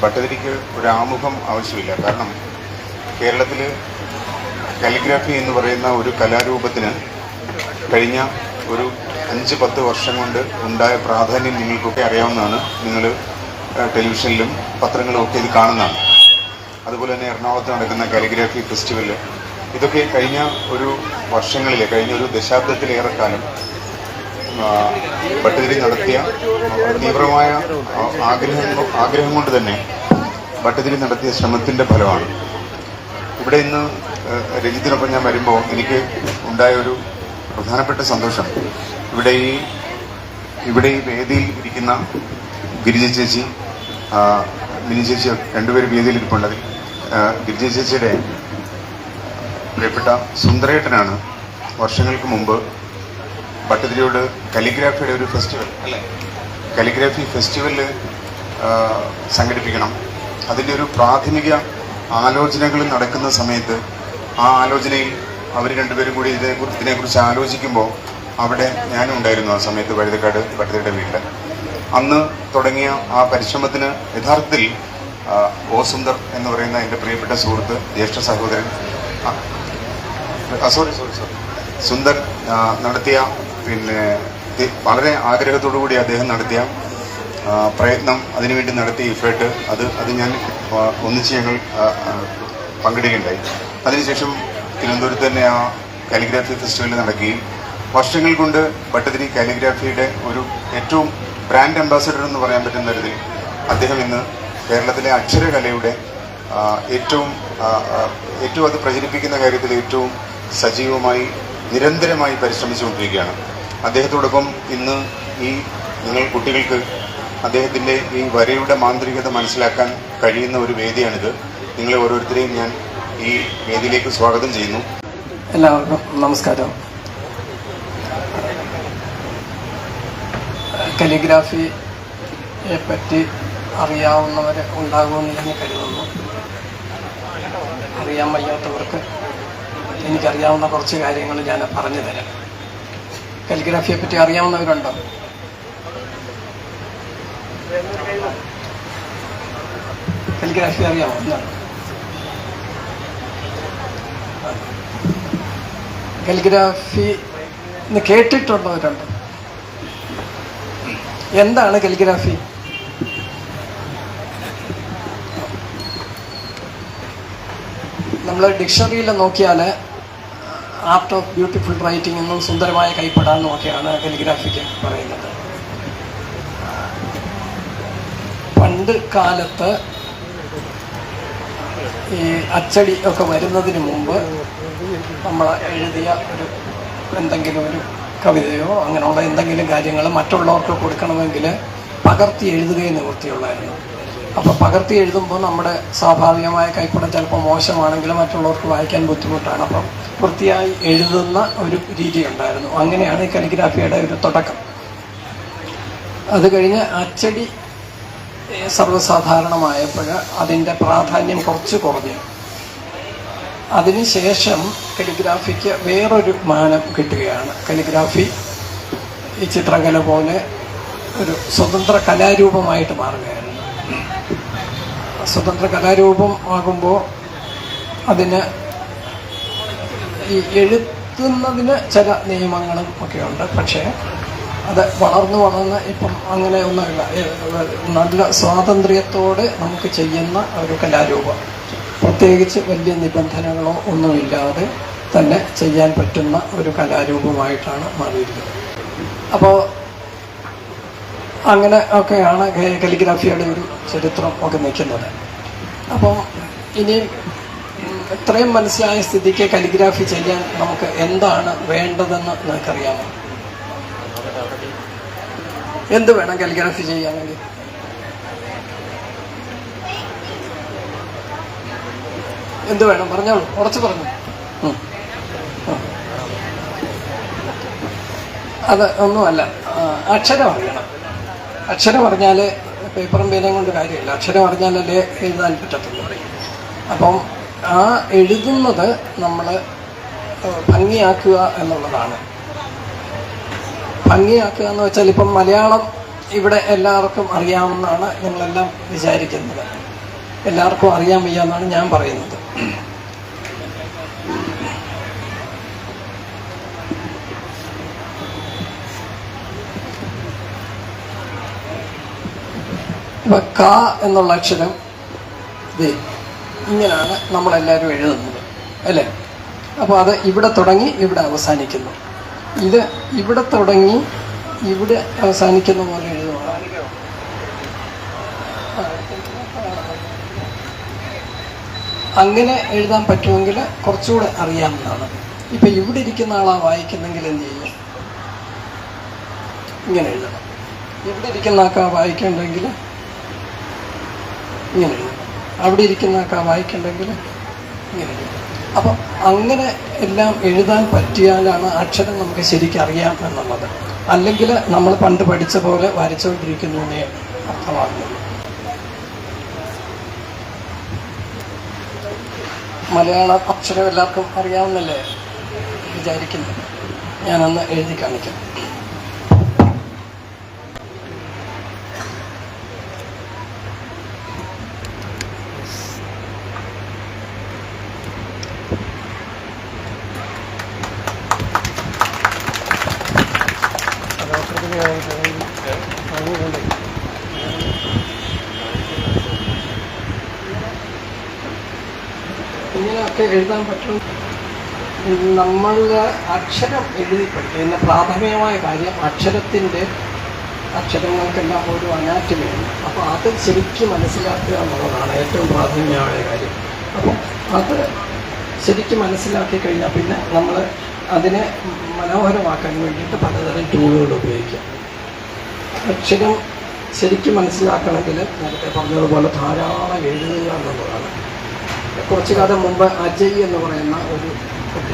ഭട്ടതിരിക്ക് ഒരു ആമുഖം ആവശ്യമില്ല. കാരണം കേരളത്തിൽ കാലിഗ്രാഫി എന്ന് പറയുന്ന ഒരു കലാരൂപത്തിന് കഴിഞ്ഞ ഒരു 5-10 വർഷം കൊണ്ട് ഉണ്ടായ പ്രാധാന്യം നിങ്ങൾക്കൊക്കെ അറിയാവുന്നതാണ്. നിങ്ങൾ ടെലിവിഷനിലും പത്രങ്ങളും ഒക്കെ ഇത് കാണുന്നതാണ്. അതുപോലെ തന്നെ എറണാകുളത്ത് നടക്കുന്ന കാലിഗ്രാഫി ഫെസ്റ്റിവൽ, ഇതൊക്കെ കഴിഞ്ഞ ഒരു വർഷങ്ങളിൽ, കഴിഞ്ഞ ഒരു ദശാബ്ദത്തിലേറെ കാലം ഭട്ടതിരി നടത്തിയ തീവ്രമായ ആഗ്രഹം കൊണ്ട് തന്നെ ഭട്ടതിരി നടത്തിയ ശ്രമത്തിൻ്റെ ഫലമാണ്. ഇവിടെ ഇന്ന് രഞ്ജിത്തിനൊപ്പം ഞാൻ വരുമ്പോൾ എനിക്ക് ഉണ്ടായ ഒരു പ്രധാനപ്പെട്ട സന്തോഷം, ഇവിടെ ഈ വേദിയിൽ ഇരിക്കുന്ന ഗിരിജ ചേച്ചി, മിനി ചേച്ചി, രണ്ടുപേരും വേദിയിൽ ഇരിപ്പുണ്ട്. ഗിരിജ ചേച്ചിയുടെ പ്രിയപ്പെട്ട സുന്ദരേട്ടനാണ് വർഷങ്ങൾക്ക് മുമ്പ് ഭട്ടതിരിയോട് കാലിഗ്രാഫിയുടെ ഒരു ഫെസ്റ്റിവൽ, അല്ലേ, കാലിഗ്രാഫി ഫെസ്റ്റിവൽ സംഘടിപ്പിക്കണം, അതിൻ്റെ ഒരു പ്രാഥമിക ആലോചനകൾ നടക്കുന്ന സമയത്ത് ആ ആലോചനയിൽ അവർ രണ്ടുപേരും കൂടി ഇതിനെക്കുറിച്ച് ആലോചിക്കുമ്പോൾ അവിടെ ഞാനും ഉണ്ടായിരുന്നു. ആ സമയത്ത് വഴുതക്കാട് ഭട്ടതിരിയുടെ വീട്ടിൽ അന്ന് തുടങ്ങിയ ആ പരിശ്രമത്തിന് യഥാർത്ഥത്തിൽ സുന്ദർ എന്ന് പറയുന്ന എൻ്റെ പ്രിയപ്പെട്ട സുഹൃത്ത്, ജ്യേഷ്ഠ സഹോദരൻ സുന്ദർ നടത്തിയ, പിന്നെ വളരെ ആഗ്രഹത്തോടു കൂടി അദ്ദേഹം നടത്തിയ പ്രയത്നം, അതിനുവേണ്ടി നടത്തിയ ഇഫേർട്ട്, അത് ഞാൻ ഒന്നിച്ച് ഞങ്ങൾ പങ്കെടുക്കുകയുണ്ടായി. അതിനുശേഷം തിരുവനന്തപുരത്ത് തന്നെ ആ കാലിഗ്രാഫി ഫെസ്റ്റിവൽ നടക്കുകയും വർഷങ്ങൾ കൊണ്ട് ഭട്ടതിരി കാലിഗ്രാഫിയുടെ ഒരു ഏറ്റവും ബ്രാൻഡ് അംബാസഡർ എന്ന് പറയാൻ പറ്റുന്ന തരത്തിൽ അദ്ദേഹം ഇന്ന് കേരളത്തിലെ അക്ഷരകലയുടെ ഏറ്റവും അത് പ്രചരിപ്പിക്കുന്ന കാര്യത്തിൽ ഏറ്റവും സജീവമായി നിരന്തരമായി പരിശ്രമിച്ചുകൊണ്ടിരിക്കുകയാണ്. അദ്ദേഹത്തോടൊപ്പം ഇന്ന് നിങ്ങൾ കുട്ടികൾക്ക് അദ്ദേഹത്തിൻ്റെ ഈ വരയുടെ മാന്ത്രികത മനസ്സിലാക്കാൻ കഴിയുന്ന ഒരു വേദിയാണിത്. നിങ്ങളെ ഓരോരുത്തരെയും ഞാൻ ഈ വേദിയിലേക്ക് സ്വാഗതം ചെയ്യുന്നു. എല്ലാവർക്കും നമസ്കാരം. കാലിഗ്രാഫിയെ പറ്റി അറിയാവുന്നവർ ഉണ്ടാകുമെന്ന് ഞാൻ കരുതുന്നു. അറിയാൻ വയ്യാത്തവർക്ക് എനിക്കറിയാവുന്ന കുറച്ച് കാര്യങ്ങൾ ഞാൻ പറഞ്ഞു തരാം. കാലിഗ്രാഫിയെ പറ്റി അറിയാവുന്നവരുണ്ടോ? കാലിഗ്രാഫി അറിയാമോ? എന്താണ് കാലിഗ്രാഫി എന്ന് കേട്ടിട്ടുള്ളവരുണ്ടോ? എന്താണ് കാലിഗ്രാഫി? നമ്മൾ ഡിക്ഷണറിയിൽ നോക്കിയാൽ ആർട്ട് ഓഫ് ബ്യൂട്ടിഫുൾ റൈറ്റിംഗ് എന്നും സുന്ദരമായ കൈപ്പെടാൻ നോക്കിയാണ് കാലിഗ്രാഫിക്ക് പറയുന്നത്. പണ്ട് കാലത്ത് ഈ അച്ചടി ഒക്കെ വരുന്നതിന് മുമ്പ് നമ്മൾ എഴുതിയ എന്തെങ്കിലും ഒരു കവിതയോ അങ്ങനെയുള്ള എന്തെങ്കിലും കാര്യങ്ങൾ മറ്റുള്ളവർക്ക് കൊടുക്കണമെങ്കിൽ പകർത്തി എഴുതുകയും നിവൃത്തിയുള്ളായിരുന്നു. അപ്പോൾ പകർത്തി എഴുതുമ്പോൾ നമ്മുടെ സ്വാഭാവികമായ കൈപ്പടം ചിലപ്പോൾ മോശമാണെങ്കിലും മറ്റുള്ളവർക്ക് വായിക്കാൻ ബുദ്ധിമുട്ടാണ്. അപ്പം വൃത്തിയായി എഴുതുന്ന ഒരു രീതി ഉണ്ടായിരുന്നു. അങ്ങനെയാണ് ഈ കാലിഗ്രാഫിയുടെ ഒരു തുടക്കം. അത് കഴിഞ്ഞ് അച്ചടി സർവ്വസാധാരണമായപ്പോൾ അതിൻ്റെ പ്രാധാന്യം കുറച്ച് കുറഞ്ഞു. അതിനുശേഷം കാലിഗ്രാഫിക്ക് വേറൊരു മാനം കിട്ടുകയാണ്. കാലിഗ്രാഫി ഈ ചിത്രകല പോലെ ഒരു സ്വതന്ത്ര കലാരൂപമായിട്ട് മാറുകയായിരുന്നു. സ്വതന്ത്ര കലാരൂപം ആകുമ്പോൾ അതിന് ഈ എഴുതുന്നതിന് ചില നിയമങ്ങളും ഒക്കെയുണ്ട്. പക്ഷേ അത് വളർന്ന് ഇപ്പം അങ്ങനെ ഒന്നുമില്ല. നല്ല സ്വാതന്ത്ര്യത്തോടെ നമുക്ക് ചെയ്യുന്ന ഒരു കലാരൂപം, പ്രത്യേകിച്ച് വലിയ നിബന്ധനകളോ ഒന്നുമില്ലാതെ തന്നെ ചെയ്യാൻ പറ്റുന്ന ഒരു കലാരൂപമായിട്ടാണ് മാറിയിരിക്കുന്നത്. അപ്പോൾ അങ്ങനെ ഒക്കെയാണ് കാലിഗ്രാഫിയുടെ ഒരു ചരിത്രം ഒക്കെ നിൽക്കുന്നത്. അപ്പം ഇനിയും ഇത്രയും മനസ്സിലായ സ്ഥിതിക്ക് കാലിഗ്രാഫി ചെയ്യാൻ നമുക്ക് എന്താണ് വേണ്ടതെന്ന് നിങ്ങൾക്കറിയാമോ? എന്ത് വേണം കാലിഗ്രാഫി ചെയ്യാമെങ്കിൽ? എന്ത് വേണം? പറഞ്ഞോളൂ, ഉറച്ചു പറഞ്ഞു. അത് ഒന്നുമല്ല, അക്ഷരം അറിയണം. അക്ഷരം അറിഞ്ഞാൽ പേപ്പറും പേനയും കൊണ്ട് കാര്യമില്ല. അക്ഷരം അറിഞ്ഞാലല്ലേ എഴുതാൻ പറ്റത്തുള്ളൂ. അപ്പം ആ എഴുതുന്നത് നമ്മൾ ഭംഗിയാക്കുക എന്നുള്ളതാണ്. ഭംഗിയാക്കുക എന്ന് വെച്ചാൽ ഇപ്പം മലയാളം ഇവിടെ എല്ലാവർക്കും അറിയാമെന്നാണ് നിങ്ങളെല്ലാം വിചാരിക്കുന്നത്. എല്ലാവർക്കും അറിയാൻ വയ്യ എന്നാണ് ഞാൻ പറയുന്നത്. ഇപ്പൊ ക എന്നുള്ള അക്ഷരം ഇങ്ങനെയാണ് നമ്മളെല്ലാവരും എഴുതുന്നത് അല്ലേ? അപ്പോൾ അത് ഇവിടെ തുടങ്ങി ഇവിടെ അവസാനിക്കുന്നു. ഇത് ഇവിടെ തുടങ്ങി ഇവിടെ അവസാനിക്കുന്ന പോലെ എഴുതുക. അങ്ങനെ എഴുതാൻ പറ്റുമെങ്കിൽ കുറച്ചുകൂടെ അറിയാവുന്നതാണ്. ഇപ്പം ഇവിടെ ഇരിക്കുന്ന ആളാ വായിക്കുന്നെങ്കിൽ എന്ത് ചെയ്യും? ഇങ്ങനെ എഴുതണം. ഇവിടെ ഇരിക്കുന്ന ആൾക്കാ വായിക്കണ്ടെങ്കിൽ ഇങ്ങനെ എഴുതണം. അവിടെ ഇരിക്കുന്ന ആൾക്കാ വായിക്കണ്ടെങ്കിൽ ഇങ്ങനെ എഴുതണം. അപ്പം അങ്ങനെ എല്ലാം എഴുതാൻ പറ്റിയാലാണ് അക്ഷരം നമുക്ക് ശരിക്കും അറിയാം എന്നുള്ളത്. അല്ലെങ്കിൽ നമ്മൾ പണ്ട് പഠിച്ച പോലെ വരച്ചുകൊണ്ടിരിക്കുന്നു എന്നേ അർത്ഥമാകുന്നുള്ളൂ. മലയാള അക്ഷരം എല്ലാവർക്കും അറിയാവുന്നല്ലേ വിചാരിക്കുന്നു. ഞാനൊന്ന് എഴുതി കാണിക്കാം. ഇങ്ങനെയൊക്കെ എഴുതാൻ പറ്റും. നമ്മൾ അക്ഷരം എഴുതി പഠിക്കുക. പിന്നെ പ്രാഥമികമായ കാര്യം അക്ഷരങ്ങൾക്കെല്ലാം ഒരു അനാറ്റമിയാണ്. അപ്പോൾ അത് ശരിക്കും മനസ്സിലാക്കുക എന്നുള്ളതാണ് ഏറ്റവും പ്രാഥമികമായ കാര്യം. അപ്പോൾ അത് ശരിക്കും മനസ്സിലാക്കി കഴിഞ്ഞാൽ പിന്നെ നമ്മൾ അതിനെ മനോഹരമാക്കാൻ വേണ്ടിയിട്ട് പലതരം ടൂളുകൾ ഉപയോഗിക്കാം. അക്ഷരം ശരിക്കും മനസ്സിലാക്കണമെങ്കിൽ നേരത്തെ പറഞ്ഞതുപോലെ ധാരാളം എഴുതുക എന്നുള്ളതാണ്. കുറച്ചു കാലം മുമ്പ് അജയ് എന്ന് പറയുന്ന ഒരു കുട്ടി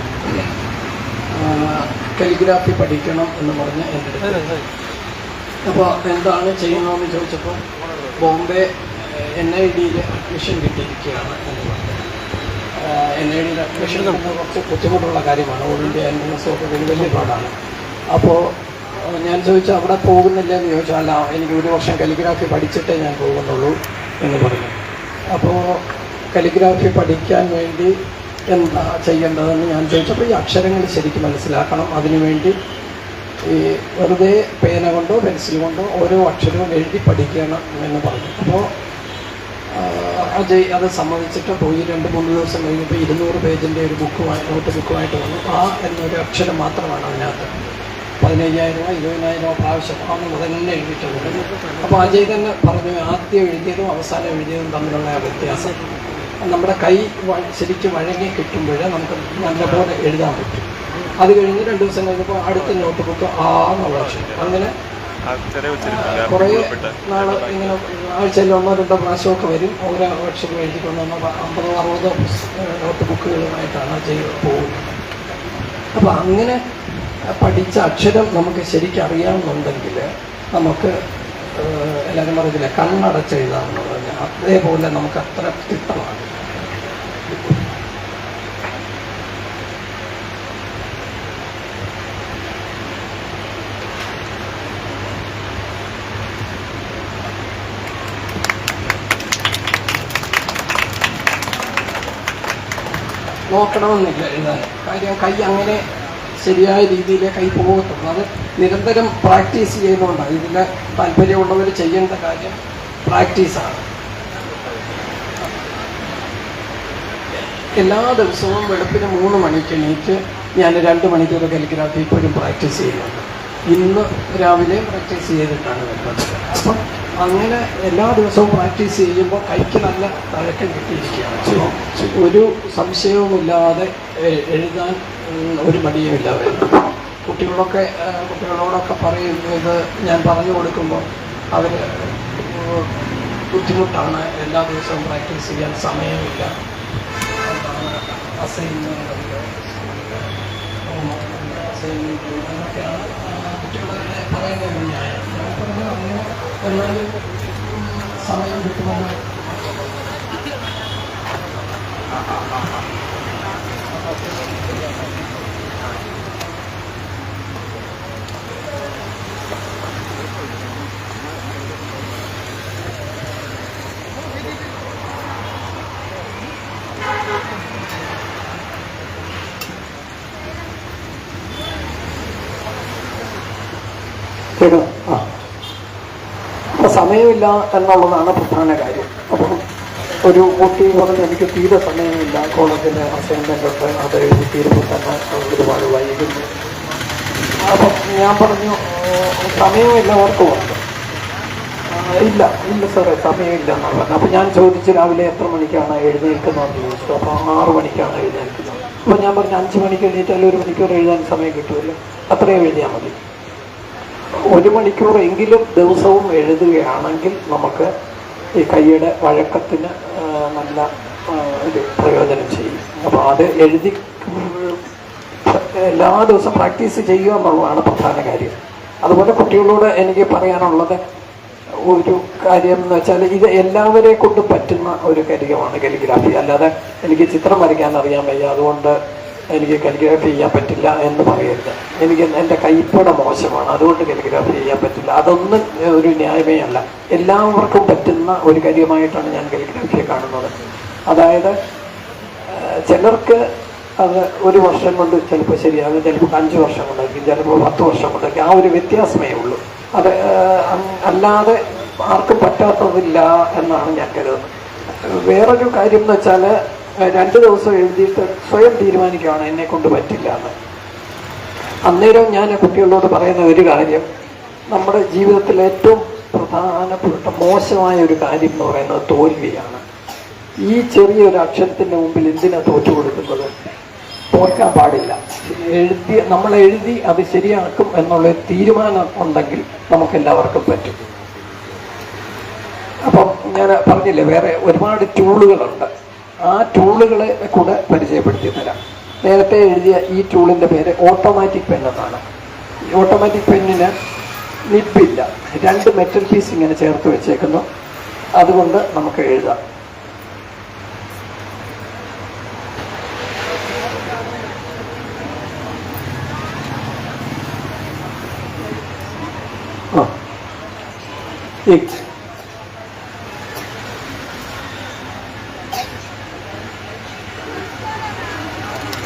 കലിഗ്രാഫി പഠിക്കണം എന്ന് പറഞ്ഞ് എൻ്റെ അടുത്ത്. അപ്പോൾ എന്താണ് ചെയ്യുന്നതെന്ന് ചോദിച്ചപ്പോൾ ബോംബെ NIDയിൽ അഡ്മിഷൻ കിട്ടിയിരിക്കുകയാണ് എന്ന് പറഞ്ഞു. NIDയിൽ അഡ്മിഷൻ കിട്ടുന്നത് കുറച്ച് ബുദ്ധിമുട്ടുള്ള കാര്യമാണ്. ഓൾ ഇന്ത്യ എൻട്രൻസൊക്കെ വലിയ പാടാണ്. അപ്പോൾ ഞാൻ ചോദിച്ചു അവിടെ പോകുന്നില്ല എന്ന് ചോദിച്ചാൽ അല്ല, എനിക്ക് 1 വർഷം കലിഗ്രാഫി പഠിച്ചിട്ടേ ഞാൻ പോകുന്നുള്ളൂ എന്ന് പറഞ്ഞു. അപ്പോൾ കലിഗ്രാഫി പഠിക്കാൻ വേണ്ടി എന്താ ചെയ്യേണ്ടതെന്ന് ഞാൻ ചോദിച്ചപ്പോൾ ഈ അക്ഷരങ്ങൾ ശരിക്കും മനസ്സിലാക്കണം. അതിനുവേണ്ടി ഈ വെറുതെ പേന കൊണ്ടോ പെൻസിൽ കൊണ്ടോ ഓരോ അക്ഷരവും എഴുതി പഠിക്കണം എന്ന് പറഞ്ഞു. അപ്പോൾ അജയ് അത് സമ്മതിച്ചിട്ട് പോയി. 2-3 ദിവസം കഴിഞ്ഞപ്പോൾ 200 പേജിൻ്റെ ഒരു നോട്ട് ബുക്കുമായിട്ട് വന്നു. എന്നൊരു അക്ഷരം മാത്രമാണ് അതിനകത്ത്. 15,000 20,000 പ്രാവശ്യം തന്നെ എഴുതിയിട്ടുണ്ട്. അപ്പോൾ അജയ് തന്നെ പറഞ്ഞു, ആദ്യം എഴുതിയതും അവസാനം എഴുതിയതും തമ്മിലുള്ള വ്യത്യാസം നമ്മുടെ കൈ ശരിക്കും വഴങ്ങി കിട്ടുമ്പോൾ നമുക്ക് നല്ലപോലെ എഴുതാൻ പറ്റും. അത് കഴിഞ്ഞ് 2 ദിവസം കഴിഞ്ഞപ്പോൾ അടുത്ത നോട്ട് ബുക്ക് എന്നുള്ള അക്ഷരം. അങ്ങനെ കുറേ നാൾ ഇങ്ങനെ ആഴ്ചയിൽ 1-2 പ്രാവശ്യമൊക്കെ വരും. ഓരോ അക്ഷരം എഴുതിക്കൊണ്ടുവന്ന 50-60 നോട്ട് ബുക്കുകളുമായിട്ടാണ് അജയ് പോകുന്നത്. അപ്പോൾ അങ്ങനെ പഠിച്ച അക്ഷരം നമുക്ക് ശരിക്കും അറിയാമെന്നുണ്ടെങ്കിൽ നമുക്ക് എല്ലാവരും പറഞ്ഞില്ല കണ്ണടച്ചെഴുതാമെന്ന് പറഞ്ഞാൽ അതേപോലെ നമുക്ക് അത്ര തിട്ടമാണ്. നോക്കണമെന്നില്ല എഴുതാൻ. കാര്യം കൈ അങ്ങനെ ശരിയായ രീതിയിലേ കൈ പോകത്തുള്ളൂ. അത് നിരന്തരം പ്രാക്ടീസ് ചെയ്യുന്നതുകൊണ്ടാണ്. ഇതിൽ താല്പര്യമുള്ളവർ ചെയ്യേണ്ട കാര്യം പ്രാക്ടീസാണ്. എല്ലാ ദിവസവും വെളുപ്പിന് 3 മണിക്ക് എണീറ്റ് ഞാൻ 2 മണിക്കൂർ കലിഗ്രാഫി ഇപ്പോഴും പ്രാക്ടീസ് ചെയ്യുന്നുണ്ട്. ഇന്ന് രാവിലെ പ്രാക്ടീസ് ചെയ്തിട്ടാണ് വരുന്നത്. അപ്പം അങ്ങനെ എല്ലാ ദിവസവും പ്രാക്ടീസ് ചെയ്യുമ്പോൾ കൈക്ക് നല്ല തഴക്കം കിട്ടിയിരിക്കുകയാണ്. ഒരു സംശയവുമില്ലാതെ എഴുതാൻ ഒരു മടിയുമില്ല വരുന്നത്. കുട്ടികളോടൊക്കെ പറയുന്നത് ഞാൻ പറഞ്ഞു കൊടുക്കുമ്പോൾ അവർ ബുദ്ധിമുട്ടാണ്, എല്ലാ ദിവസവും പ്രാക്ടീസ് ചെയ്യാൻ സമയമില്ല, അസൈൻമെൻറ്റ് എന്നൊക്കെയാണ് കുട്ടികളെ പറയുന്നത്. ന്യായം അങ്ങനെ എന്നാലും സമയം കിട്ടുമ്പോൾ കേൾക്കണം. അപ്പം സമയമില്ല എന്നുള്ളതാണ് പ്രധാന കാര്യം. അപ്പം ഒരു കുട്ടി പറഞ്ഞ് എനിക്ക് തീരെ സമയമില്ല, കോളേജിലെ അസൈൻമെൻ്റ് ഉണ്ട്, അത് എഴുതി തീരുമ്പോൾ തന്നെ ഒരുപാട് വൈകുന്നു. അപ്പം ഞാൻ പറഞ്ഞു സമയമില്ലവർക്കുമുണ്ട്. ഇല്ല സാറേ സമയമില്ല എന്നാണ് പറഞ്ഞത്. അപ്പം ഞാൻ ചോദിച്ചു രാവിലെ എത്ര മണിക്കാണ് എഴുന്നേൽക്കുന്നതെന്ന് ചോദിച്ചു. അപ്പോൾ 6 മണിക്കാണ് എഴുന്നേൽക്കുന്നത്. അപ്പോൾ ഞാൻ പറഞ്ഞു 5 മണിക്ക് എഴുന്നേറ്റാൽ 1 മണിക്കൂർ എഴുതാൻ സമയം കിട്ടുമല്ലോ, അത്രയും എഴുതിയാൽ മതി. 1 മണിക്കൂർ എങ്കിലും ദിവസവും എഴുതുകയാണെങ്കിൽ നമുക്ക് ഈ കൈയുടെ വഴക്കത്തിന് നല്ല ഒരു പ്രയോജനം ചെയ്യും. അപ്പോൾ അത് എഴുതി എല്ലാ ദിവസവും പ്രാക്ടീസ് ചെയ്യുക എന്നുള്ളതാണ് പ്രധാന കാര്യം. അതുപോലെ കുട്ടികളോട് എനിക്ക് പറയാനുള്ളത് ഒരു കാര്യം എന്ന് വെച്ചാൽ, ഇത് എല്ലാവരെ കൊണ്ടും പറ്റുന്ന ഒരു കാര്യമാണ് കാലിഗ്രാഫി. അല്ലാതെ എനിക്ക് ചിത്രം വരയ്ക്കാൻ അറിയാൻ വയ്യ അതുകൊണ്ട് എനിക്ക് കാലിഗ്രാഫി ചെയ്യാൻ പറ്റില്ല എന്ന് പറയരുത്. എനിക്ക് എൻ്റെ കൈപ്പട മോശമാണ് അതുകൊണ്ട് കാലിഗ്രാഫി ചെയ്യാൻ പറ്റില്ല, അതൊന്നും ഒരു ന്യായമേ അല്ല. എല്ലാവർക്കും പറ്റുന്ന ഒരു കാര്യമായിട്ടാണ് ഞാൻ കാലിഗ്രാഫിയെ കാണുന്നത്. അതായത് ചിലർക്ക് അത് 1 വർഷം കൊണ്ട് ചിലപ്പോൾ ശരിയാകും, ചിലപ്പോൾ 5 വർഷം കൊണ്ടായിരിക്കും, ചിലപ്പോൾ 10 വർഷം കൊണ്ടായിരിക്കും. ആ ഒരു വ്യത്യാസമേ ഉള്ളൂ. അത് അല്ലാതെ ആർക്കും പറ്റാത്തതില്ല എന്നാണ് ഞാൻ കരുതുന്നത്. വേറൊരു കാര്യം എന്ന് വെച്ചാൽ 2 ദിവസം എഴുതിയിട്ട് സ്വയം തീരുമാനിക്കുകയാണ് എന്നെ കൊണ്ട് പറ്റില്ല എന്ന്. അന്നേരം ഞാൻ കുട്ടികളോട് പറയുന്ന ഒരു കാര്യം, നമ്മുടെ ജീവിതത്തിൽ ഏറ്റവും പ്രധാനപ്പെട്ട മോശമായ ഒരു കാര്യം എന്ന് പറയുന്നത് തോൽവിയാണ്. ഈ ചെറിയൊരു അക്ഷരത്തിൻ്റെ മുമ്പിൽ എന്തിനാ തോറ്റു കൊടുക്കുന്നത്? തോൽക്കാൻ പാടില്ല. നമ്മൾ എഴുതി അത് ശരിയാക്കും എന്നുള്ള തീരുമാനം ഉണ്ടെങ്കിൽ നമുക്കെല്ലാവർക്കും പറ്റും. അപ്പം ഞാൻ പറഞ്ഞില്ലേ, വേറെ ഒരുപാട് ടൂളുകളുണ്ട്. ആ ടൂളുകളെ കൂടെ പരിചയപ്പെടുത്തി തരാം. നേരത്തെ എഴുതിയ ഈ ടൂളിൻ്റെ പേര് ഓട്ടോമാറ്റിക് പെൻ എന്നാണ്. ഈ ഓട്ടോമാറ്റിക് പെന്നിന് നിബില്ല, 2 മെറ്റൽ പീസ് ഇങ്ങനെ ചേർത്ത് വെച്ചേക്കുന്നു. അതുകൊണ്ട് നമുക്ക് എഴുതാം.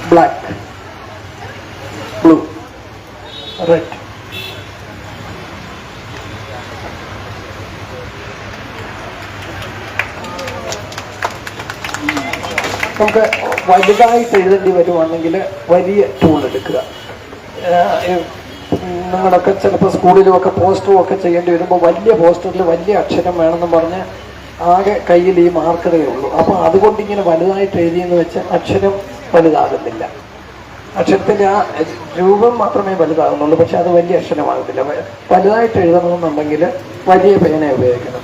black, blue, red. നമുക്ക് വലുതായിട്ട് എഴുതേണ്ടി വരുവാണെങ്കിൽ വലിയ ടൂൾ എടുക്കുക. നിങ്ങളൊക്കെ ചിലപ്പോൾ സ്കൂളിലുമൊക്കെ പോസ്റ്ററും ഒക്കെ ചെയ്യേണ്ടി വരുമ്പോൾ വലിയ പോസ്റ്ററിൽ വലിയ അക്ഷരം വേണമെന്ന് പറഞ്ഞ് ആകെ കയ്യിൽ ഈ മാർക്കറേ ഉള്ളൂ. അപ്പോൾ അതുകൊണ്ട് ഇങ്ങനെ വലുതായിട്ട് എഴുതിയെന്ന് വെച്ച് അക്ഷരം വലുതാകുന്നില്ല. അക്ഷരത്തിൻ്റെ ആ രൂപം മാത്രമേ വലുതാകുന്നുള്ളൂ, പക്ഷെ അത് വലിയ അക്ഷരമാകുന്നില്ല. വലുതായിട്ട് എഴുതണമെന്നുണ്ടെങ്കിൽ വലിയ പേന ഉപയോഗിക്കണം.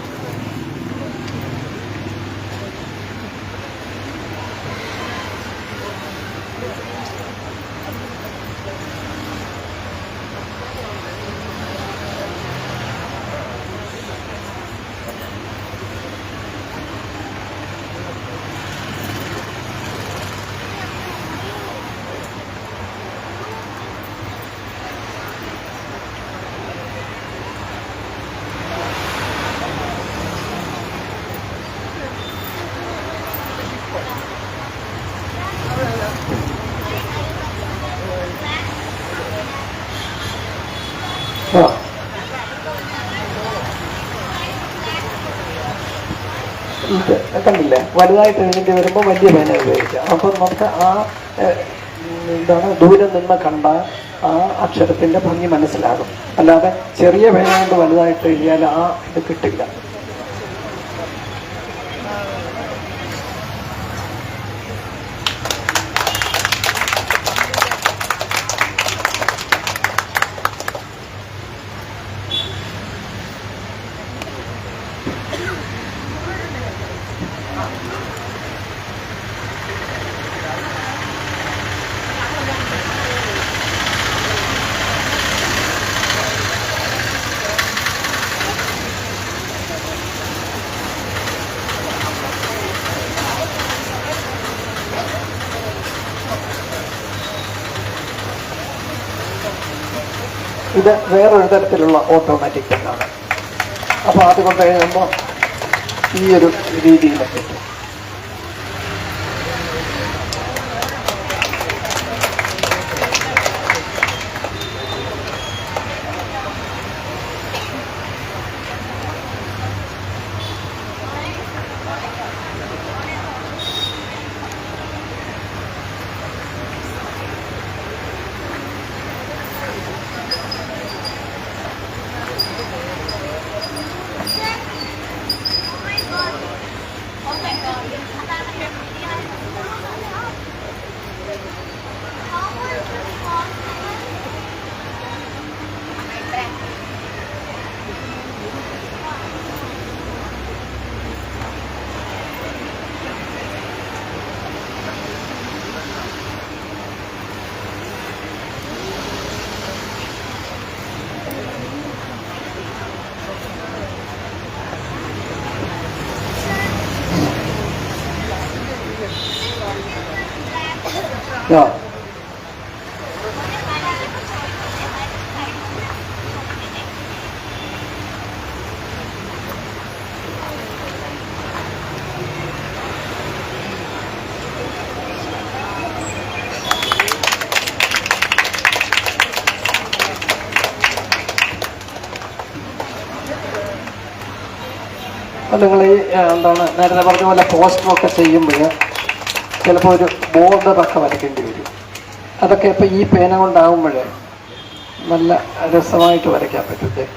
കണ്ടില്ലേ, വലുതായിട്ട് എഴുതി വരുമ്പോൾ വലിയ പേന ഉപയോഗിക്കാം. അപ്പം നമുക്ക് ആ ദൂരം നിന്ന് കണ്ട ആ അക്ഷരത്തിൻ്റെ ഭംഗി മനസ്സിലാകും. അല്ലാതെ ചെറിയ പേന കൊണ്ട് വലുതായിട്ട് എഴുതിയാൽ ആ ഇത് കിട്ടില്ല. ഇത് വേറൊരു തരത്തിലുള്ള ഓട്ടോമാറ്റിക് പെണ്ണാണ്. അപ്പോൾ അതുകൊണ്ട് എഴുതുമ്പോൾ ഈ ഒരു രീതിയിലൊക്കെ ആ നിങ്ങൾ ഈ എന്താണ് നേരത്തെ പറഞ്ഞ പോലെ പോസ്റ്ററൊക്കെ ചെയ്യുമ്പോൾ ചിലപ്പോൾ ഒരു ബോർഡറൊക്കെ വരയ്ക്കേണ്ടി വരും. അതൊക്കെ ഇപ്പോൾ ഈ പേന കൊണ്ടാകുമ്പോൾ നല്ല രസമായിട്ട് വരയ്ക്കാൻ പറ്റും.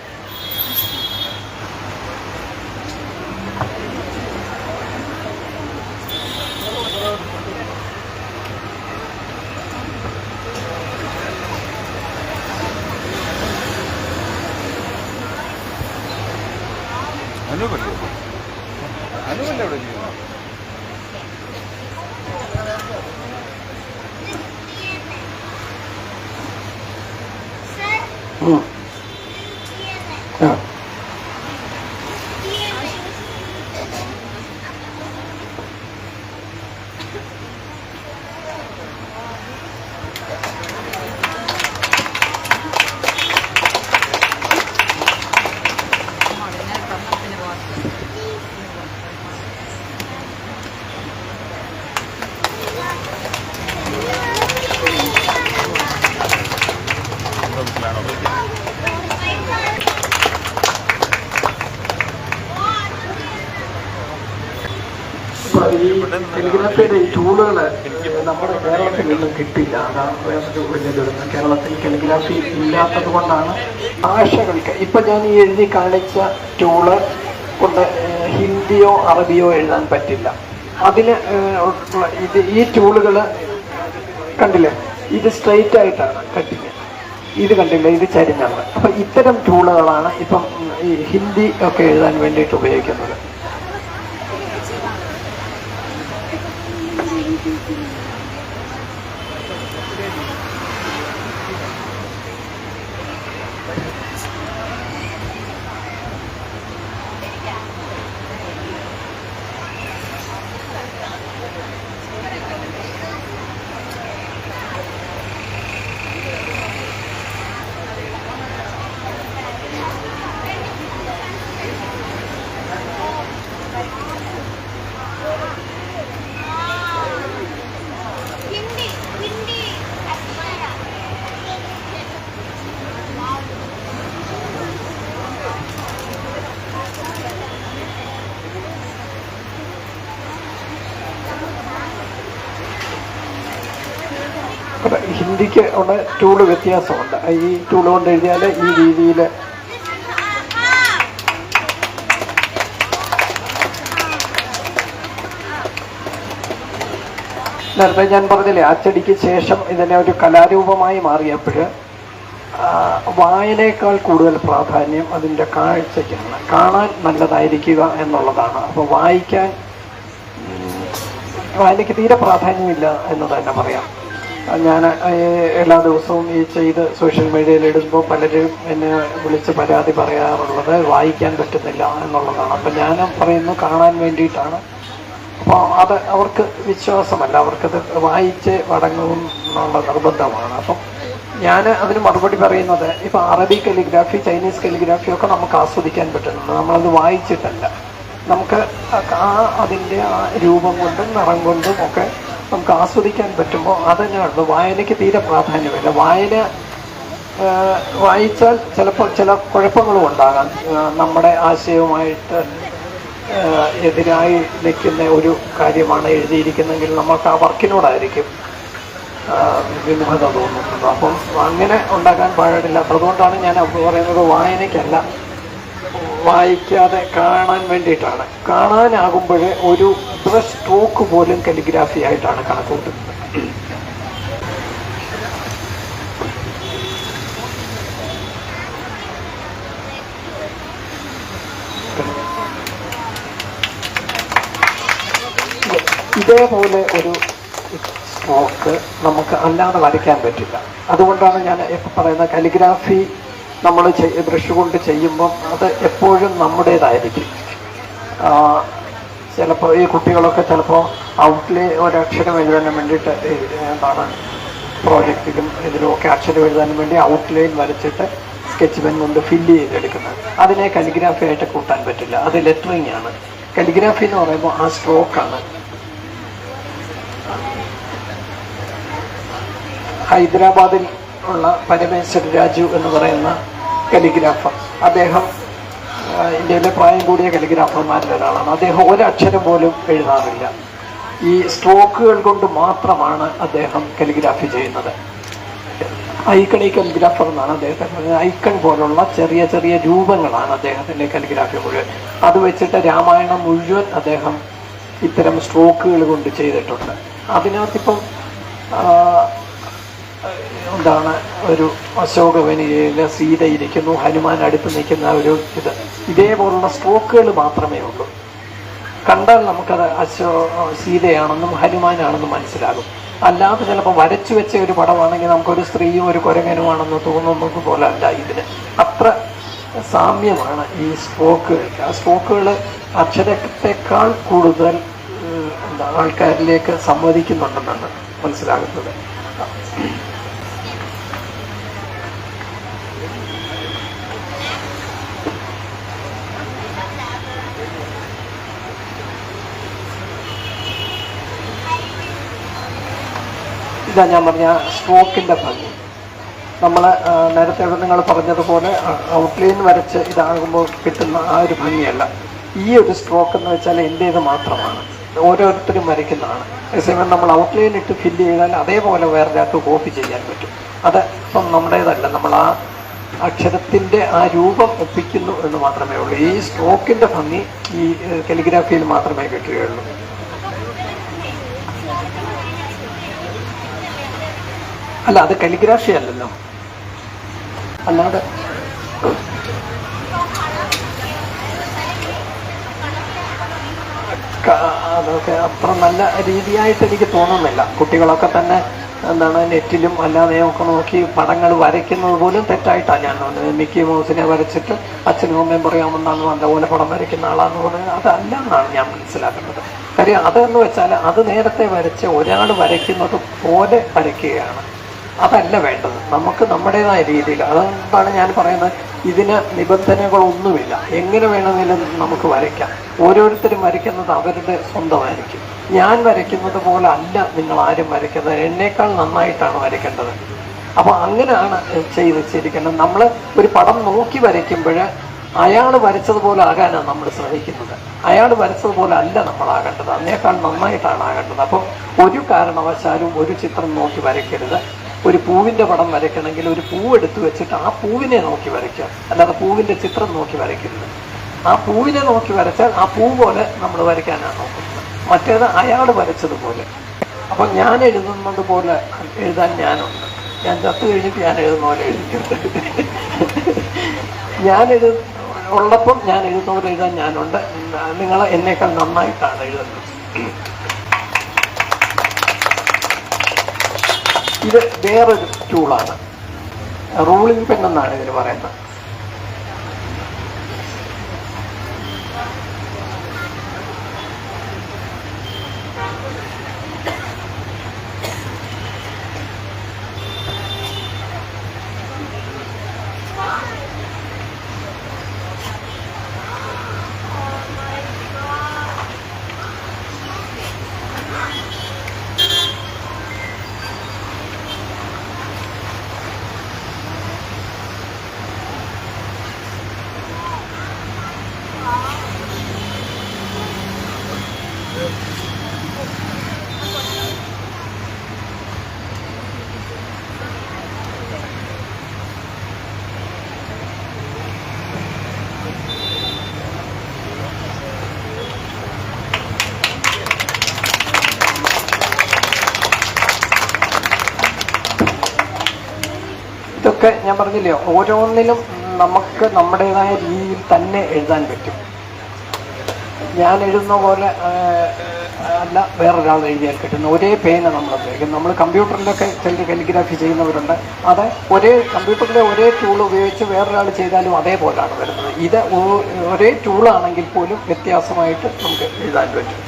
അനുവല്ലേ അവിടെ ചെയ്യുന്നത്? ഈ കലിഗ്രാഫിയുടെ ഈ ടൂളുകൾ നമ്മുടെ കേരളത്തിൽ നിന്നും കിട്ടില്ല. അതാണ് വേറൊരു വലിയ ദുരന്തം. കേരളത്തിൽ കലിഗ്രാഫി ഇല്ലാത്തത് കൊണ്ടാണ് ഭാഷകൾക്ക് ഇപ്പം ഞാൻ ഈ എഴുതി കാണിച്ച ടൂള് കൊണ്ട് ഹിന്ദിയോ അറബിയോ എഴുതാൻ പറ്റില്ല. അതിന് ഇത് ഈ ടൂളുകൾ കണ്ടില്ലേ, ഇത് സ്ട്രെയിറ്റ് ആയിട്ടാണ് കട്ടിങ്, ഇത് കണ്ടില്ല, ഇത് ചരിഞ്ഞാണ്. അപ്പം ഇത്തരം ടൂളുകളാണ് ഇപ്പം ഈ ഹിന്ദി ഒക്കെ എഴുതാൻ വേണ്ടിയിട്ട് ഉപയോഗിക്കുന്നത്. ഹിന്ദിക്ക് ഉള്ള ടൂള് വ്യത്യാസമുണ്ട്. ഈ ടൂള് കൊണ്ട് എഴുതിയാൽ ഈ രീതിയിൽ നേരത്തെ ഞാൻ പറഞ്ഞില്ലേ, അച്ചടിക്ക് ശേഷം ഇതിനെ ഒരു കലാരൂപമായി മാറിയപ്പോൾ വായനയേക്കാൾ കൂടുതൽ പ്രാധാന്യം അതിൻ്റെ കാഴ്ചയ്ക്കാണ്. കാണാൻ നല്ലതായിരിക്കുക എന്നുള്ളതാണ്. അപ്പോൾ വായനയ്ക്ക് തീരെ പ്രാധാന്യമില്ല എന്ന് തന്നെ പറയാം. ഞാൻ എല്ലാ ദിവസവും ഈ ചെയ്ത് സോഷ്യൽ മീഡിയയിൽ ഇടുമ്പോൾ പലരും എന്നെ വിളിച്ച് പരാതി പറയാറുള്ളത് വായിക്കാൻ പറ്റുന്നില്ല എന്നുള്ളതാണ്. അപ്പം ഞാൻ പറയുന്നു കാണാൻ വേണ്ടിയിട്ടാണ്. അപ്പോൾ അത് അവർക്ക് വിശ്വാസമല്ല, അവർക്കത് വായിച്ച് മടങ്ങും എന്നുള്ള നിർബന്ധമാണ്. അപ്പം ഞാൻ അതിന് മറുപടി പറയുന്നത്, ഇപ്പം അറബി കലിഗ്രാഫി, ചൈനീസ് കലിഗ്രാഫി ഒക്കെ നമുക്ക് ആസ്വദിക്കാൻ പറ്റുന്നുണ്ട്. നമ്മളത് വായിച്ചിട്ടല്ല, നമുക്ക് അതിൻ്റെ ആ രൂപം കൊണ്ടും നിറം കൊണ്ടും ഒക്കെ നമുക്ക് ആസ്വദിക്കാൻ പറ്റുമ്പോൾ അതന്നെയാണ്. വായനയ്ക്ക് തീരെ പ്രാധാന്യമില്ല. വായിച്ചാൽ ചിലപ്പോൾ ചില കുഴപ്പങ്ങളും ഉണ്ടാകാം. നമ്മുടെ ആശയവുമായിട്ട് എതിരായി നിൽക്കുന്ന ഒരു കാര്യമാണ് എഴുതിയിരിക്കുന്നെങ്കിൽ നമുക്ക് ആ വർക്കിനോടായിരിക്കും വിമുഖത തോന്നുന്നത്. അപ്പം അങ്ങനെ ഉണ്ടാക്കാൻ പാടില്ല. അതുകൊണ്ടാണ് ഞാൻ പറയുന്നത് വായനയ്ക്കല്ല, വായിക്കാതെ കാണാൻ വേണ്ടിയിട്ടാണ്. കാണാനാകുമ്പോൾ ഒരു ബ്രഷ് സ്ട്രോക്ക് പോലും കലിഗ്രാഫി ആയിട്ടാണ് കണക്കൂട്ടുന്നത്. ഇതേപോലെ ഒരു സ്ട്രോക്ക് നമുക്ക് അല്ലാതെ വരയ്ക്കാൻ പറ്റില്ല. അതുകൊണ്ടാണ് ഞാൻ ഇപ്പോൾ പറയുന്നത്, കലിഗ്രാഫി നമ്മൾ ബ്രഷ് കൊണ്ട് ചെയ്യുമ്പം അത് എപ്പോഴും നമ്മുടേതായിരിക്കും. ചിലപ്പോൾ ഈ കുട്ടികളൊക്കെ ചിലപ്പോൾ ഔട്ട്ലേ ഒരക്ഷരം എഴുതാൻ വേണ്ടിയിട്ട് എന്താണ് പ്രോജക്റ്റിലും ഇതിലുമൊക്കെ അക്ഷരം എഴുതാനും വേണ്ടി ഔട്ട്ലൈൻ വരച്ചിട്ട് സ്കെച്ച് പെൻ കൊണ്ട് ഫില്ല് ചെയ്തെടുക്കുന്നത്. അതിനെ കലിഗ്രാഫി ആയിട്ട് കൂട്ടാൻ പറ്റില്ല, അത് ലെറ്ററിങ് ആണ്. കലിഗ്രാഫി എന്ന് പറയുമ്പോൾ ആ സ്ട്രോക്കാണ്. ഹൈദരാബാദിൽ ഉള്ള പരമേശ്വര രാജു എന്ന് പറയുന്ന കലിഗ്രാഫർ, അദ്ദേഹം ഇന്ത്യയിലെ പ്രായം കൂടിയ കലിഗ്രാഫർമാരിൽ ഒരാളാണ്. അദ്ദേഹം ഒരക്ഷരം പോലും എഴുതാറില്ല. ഈ സ്ട്രോക്കുകൾ കൊണ്ട് മാത്രമാണ് അദ്ദേഹം കലിഗ്രാഫി ചെയ്യുന്നത്. ഐക്കണി കലിഗ്രാഫർ എന്നാണ് അദ്ദേഹത്തെ പറഞ്ഞത്. ഐക്കൺ പോലുള്ള ചെറിയ ചെറിയ രൂപങ്ങളാണ് അദ്ദേഹത്തിൻ്റെ കലിഗ്രാഫി മുഴുവൻ. അത് വെച്ചിട്ട് രാമായണം മുഴുവൻ അദ്ദേഹം ഇത്തരം സ്ട്രോക്കുകൾ കൊണ്ട് ചെയ്തിട്ടുണ്ട്. അതിനകത്തിപ്പം എന്താണ്, ഒരു അശോകവനികയിൽ സീത ഇരിക്കുന്നു, ഹനുമാൻ അടുത്ത് നിൽക്കുന്ന ഒരു ഇതേപോലുള്ള സ്ട്രോക്കുകൾ മാത്രമേ ഉള്ളൂ. കണ്ടാൽ നമുക്കത് സീതയാണെന്നും ഹനുമാനാണെന്നും മനസ്സിലാകും. അല്ലാതെ ചിലപ്പോൾ വരച്ചു വെച്ച ഒരു പടമാണെങ്കിൽ നമുക്കൊരു സ്ത്രീയും ഒരു കുരങ്ങനുമാണെന്ന് തോന്നുന്നത് പോലെ അല്ല ഇതിന്. അത്ര സാമ്യമാണ് ഈ സ്ട്രോക്കുകൾ. ആ സ്ട്രോക്കുകൾ അക്ഷരത്തെക്കാൾ കൂടുതൽ ആൾക്കാരിലേക്ക് സംവദിക്കുന്നുണ്ടെന്നാണ് മനസ്സിലാകുന്നത്. ഇതാ ഞാൻ പറഞ്ഞ സ്ട്രോക്കിൻ്റെ ഭംഗി. നമ്മൾ നേരത്തെ നിങ്ങൾ പറഞ്ഞതുപോലെ ഔട്ട്ലൈൻ വരച്ച് ഇതാകുമ്പോൾ കിട്ടുന്ന ആ ഒരു ഭംഗിയല്ല. ഈ ഒരു സ്ട്രോക്ക് എന്ന് വെച്ചാൽ എൻ്റേത് മാത്രമാണ്, ഓരോരുത്തരും വരയ്ക്കുന്നതാണ്. അതേസമയം നമ്മൾ ഔട്ട്ലൈൻ ഇട്ട് ഫില്ല് ചെയ്താൽ അതേപോലെ വേറൊരാൾക്ക് കോപ്പി ചെയ്യാൻ പറ്റും. അത് ഇപ്പം നമ്മുടേതല്ല, നമ്മൾ ആ അക്ഷരത്തിൻ്റെ ആ രൂപം ഒപ്പിക്കുന്നു എന്ന് മാത്രമേ ഉള്ളൂ. ഈ സ്ട്രോക്കിൻ്റെ ഭംഗി ഈ കലിഗ്രാഫിയിൽ മാത്രമേ കിട്ടുകയുള്ളൂ. അല്ല, അത് കലിഗ്രാഫി അല്ലല്ലോ. അല്ലാതെ അതൊക്കെ അത്ര നല്ല രീതിയായിട്ട് എനിക്ക് തോന്നുന്നില്ല. കുട്ടികളൊക്കെ തന്നെ എന്താണ് നെറ്റിലും അല്ലാതെയും ഒക്കെ നോക്കി പടങ്ങൾ വരയ്ക്കുന്നത് പോലും തെറ്റായിട്ടാണ് ഞാൻ തോന്നുന്നത്. മിക്കി മൗസിനെ വരച്ചിട്ട് അച്ഛനും അമ്മയും പറയാമെന്നാണ് നല്ലപോലെ പടം വരയ്ക്കുന്ന ആളാന്ന് പറയുന്നത് അതല്ല എന്നാണ് ഞാൻ മനസ്സിലാക്കുന്നത്. കാര്യം അതെന്ന് വെച്ചാൽ അത് നേരത്തെ വരച്ച് ഒരാൾ വരയ്ക്കുന്നത് പോലെ വരയ്ക്കുകയാണ്. അതല്ല വേണ്ടത്. നമുക്ക് നമ്മുടേതായ രീതിയിൽ. അതുകൊണ്ടാണ് ഞാൻ പറയുന്നത് ഇതിന് നിബന്ധനകളൊന്നുമില്ല, എങ്ങനെ വേണമെങ്കിലും നമുക്ക് വരയ്ക്കാം. ഓരോരുത്തരും വരയ്ക്കുന്നത് അവരുടെ സ്വന്തമായിരിക്കും. ഞാൻ വരയ്ക്കുന്നത് പോലെ അല്ല നിങ്ങൾ ആരും വരയ്ക്കുന്നത്, എന്നേക്കാൾ നന്നായിട്ടാണ് വരയ്ക്കേണ്ടത്. അപ്പോൾ അങ്ങനെയാണ് ചെയ്ത് വെച്ചിരിക്കുന്നത്. നമ്മൾ ഒരു പടം നോക്കി വരയ്ക്കുമ്പോൾ അയാൾ വരച്ചതുപോലെ ആകാനാണ് നമ്മൾ ശ്രമിക്കുന്നത്. അയാൾ വരച്ചതുപോലെ അല്ല നമ്മളാകേണ്ടത്, അതിനേക്കാൾ നന്നായിട്ടാണ് ആകേണ്ടത്. അപ്പം ഒരു കാരണവശാലും ഒരു ചിത്രം നോക്കി വരയ്ക്കരുത്. ഒരു പൂവിൻ്റെ പടം വരയ്ക്കണമെങ്കിൽ ഒരു പൂവെടുത്ത് വെച്ചിട്ട് ആ പൂവിനെ നോക്കി വരയ്ക്കുക, അല്ലാതെ പൂവിൻ്റെ ചിത്രം നോക്കി വരയ്ക്കരുത്. ആ പൂവിനെ നോക്കി വരച്ചാൽ ആ പൂ പോലെ നമ്മൾ വരയ്ക്കാനാണ് നോക്കുന്നത്, മറ്റേത് അയാൾ വരച്ചതുപോലെ. അപ്പം ഞാൻ എഴുതുന്നത് പോലെ എഴുതാൻ ഞാനുണ്ട്. ഞാൻ ചത്തു കഴിഞ്ഞിട്ട് ഞാൻ എഴുതുന്ന പോലെ എഴുതിയിട്ടുണ്ട്. ഉള്ളപ്പം ഞാൻ എഴുതുന്ന പോലെ എഴുതാൻ ഞാനുണ്ട്. നിങ്ങൾ എന്നേക്കാൾ നന്നായിട്ടാണ് എഴുതുന്നത്. ഇത് വേറൊരു ടൂളാണ്, റൂളിംഗ് പെൻ എന്നാണ് ഇതിന് പറയുന്നത്. ഇതൊക്കെ ഞാൻ പറഞ്ഞില്ലേ, ഓരോന്നിലും നമുക്ക് നമ്മുടേതായ രീതിയിൽ തന്നെ എഴുതാൻ പറ്റും. ഞാൻ എഴുതുന്ന പോലെ അല്ല വേറൊരാൾ എഴുതിയാൽ കിട്ടുന്ന. ഒരേ പേന നമ്മൾ ഉപയോഗിക്കും. നമ്മൾ കമ്പ്യൂട്ടറിലൊക്കെ ചില കലിഗ്രാഫി ചെയ്യുന്നവരുണ്ട്. അത് കമ്പ്യൂട്ടറിലെ ഒരേ ടൂൾ ഉപയോഗിച്ച് വേറൊരാൾ ചെയ്താലും അതേപോലെയാണ് വരുന്നത്. ഇത് ഒരേ ടൂളാണെങ്കിൽ പോലും വ്യത്യാസമായിട്ട് നമുക്ക് എഴുതാൻ പറ്റും.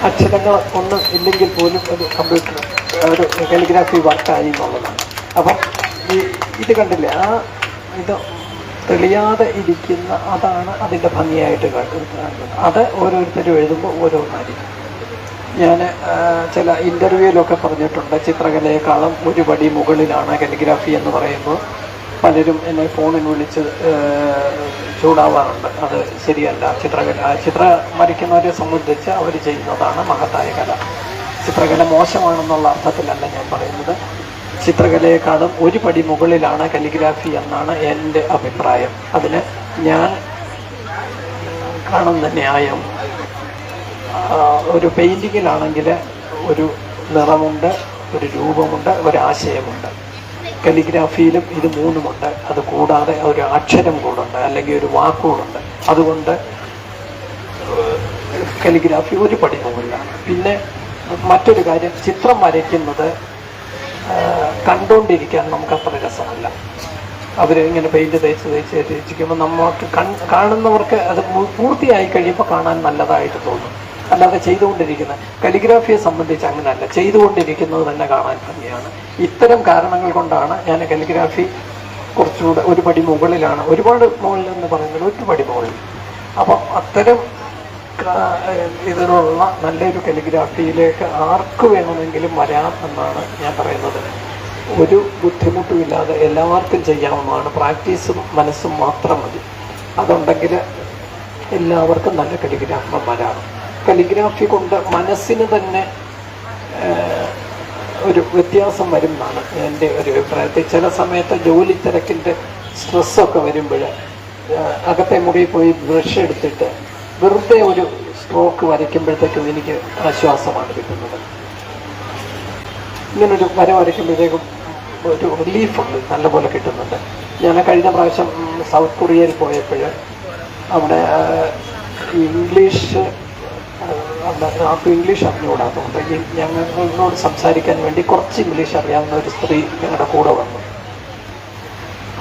അക്ഷരങ്ങൾ ഒന്നും ഇല്ലെങ്കിൽ പോലും ഒരു കമ്പ്യൂട്ടർ ഒരു കാലിഗ്രാഫി വർക്കായി എന്നുള്ളതാണ്. അപ്പം ഇത് കണ്ടില്ലേ, ആ ഇത് തെളിയാതെ ഇരിക്കുന്ന അതാണ് അതിൻ്റെ ഭംഗിയായിട്ട് കാണുന്നത്. അത് ഓരോരുത്തരും എഴുതുമ്പോൾ ഓരോന്നായിരിക്കും. ഞാൻ ചില ഇൻ്റർവ്യൂവിലൊക്കെ പറഞ്ഞിട്ടുണ്ട്, ചിത്രകലയെക്കാളും ഒരു പടി മുകളിലാണ് കാലിഗ്രാഫി എന്ന് പറയുമ്പോൾ പലരും എന്നെ ഫോണിൽ വിളിച്ച് ചൂടാവാറുണ്ട്. അത് ശരിയല്ല. ചിത്രം വരയ്ക്കുന്നവരെ സംബന്ധിച്ച് അവർ ചെയ്യുന്നതാണ് മഹത്തായ കല. ചിത്രകല മോശമാണെന്നുള്ള അർത്ഥത്തിലല്ല ഞാൻ പറയുന്നത്. ചിത്രകലയെക്കാളും ഒരു പടി മുകളിലാണ് കാലിഗ്രാഫി എന്നാണ് എൻ്റെ അഭിപ്രായം. അതിന് ഞാൻ കാണുന്ന ന്യായം, ഒരു പെയിൻറ്റിങ്ങിലാണെങ്കിൽ ഒരു നിറമുണ്ട്, ഒരു രൂപമുണ്ട്, ഒരാശയമുണ്ട്. കാലിഗ്രാഫിയിലും ഇത് മൂന്നുമുണ്ട്. അത് കൂടാതെ ഒരു അക്ഷരം കൂടുണ്ട്, അല്ലെങ്കിൽ ഒരു വാക്കുകൂടുണ്ട്. അതുകൊണ്ട് കാലിഗ്രാഫി ഒരു പടി മുകളിലാണ്. പിന്നെ മറ്റൊരു കാര്യം, ചിത്രം വരയ്ക്കുന്നത് കണ്ടുകൊണ്ടിരിക്കാൻ നമുക്കത്ര രസമല്ല. അവർ ഇങ്ങനെ പെയിൻറ്റ് തേച്ച് രചിക്കുമ്പോൾ നമുക്ക് കാണുന്നവർക്ക് അത് പൂർത്തിയായി കഴിയുമ്പോൾ കാണാൻ നല്ലതായിട്ട് തോന്നും. അല്ലാതെ ചെയ്തുകൊണ്ടിരിക്കുന്ന കാലിഗ്രാഫിയെ സംബന്ധിച്ച് അങ്ങനെയല്ല, ചെയ്തുകൊണ്ടിരിക്കുന്നത് തന്നെ കാണാൻ ഭംഗിയാണ്. ഇത്തരം കാരണങ്ങൾ കൊണ്ടാണ് ഞാൻ കാലിഗ്രാഫി കുറച്ചുകൂടെ ഒരു പടി മുകളിലാണ്. ഒരുപാട് മുകളിൽ എന്ന് പറയുന്നത് ഒരു പടി മുകളിൽ. അപ്പം അത്തരം ഇതിനുള്ള നല്ലൊരു കാലിഗ്രാഫിയിലേക്ക് ആർക്ക് വേണമെങ്കിലും വരാം എന്നാണ് ഞാൻ പറയുന്നത്. ഒരു ബുദ്ധിമുട്ടുമില്ലാതെ എല്ലാവർക്കും ചെയ്യാവുന്നതാണ്. പ്രാക്ടീസും മനസ്സും മാത്രം മതി. അതുണ്ടെങ്കിൽ എല്ലാവർക്കും നല്ല കാലിഗ്രാഫർമാരാണ്. കാലിഗ്രാഫി കൊണ്ട് മനസ്സിന് തന്നെ ഒരു വ്യത്യാസം വരും എന്നാണ് എൻ്റെ ഒരു അഭിപ്രായത്തിൽ. ചില സമയത്ത് ജോലി തിരക്കിൻ്റെ സ്ട്രെസ്സൊക്കെ വരുമ്പോൾ അകത്തെ മുറിയിൽ പോയി ബ്രഷ് എടുത്തിട്ട് വെറുതെ ഒരു സ്ട്രോക്ക് വരയ്ക്കുമ്പോഴത്തേക്കും എനിക്ക് ആശ്വാസമാണ് കിട്ടുന്നത്. ഇങ്ങനൊരു വരയ്ക്കുമ്പോഴത്തേക്കും ഒരു റിലീഫുണ്ട്, നല്ലപോലെ കിട്ടുന്നുണ്ട്. ഞാൻ കഴിഞ്ഞ പ്രാവശ്യം സൗത്ത് കൊറിയയിൽ പോയപ്പോൾ അവിടെ ഇംഗ്ലീഷ് അറിഞ്ഞുകൂടാത്തതുകൊണ്ട് ഞങ്ങളോട് സംസാരിക്കാൻ വേണ്ടി കുറച്ച് ഇംഗ്ലീഷ് അറിയാവുന്ന ഒരു സ്ത്രീ ഞങ്ങളുടെ കൂടെ വന്നു.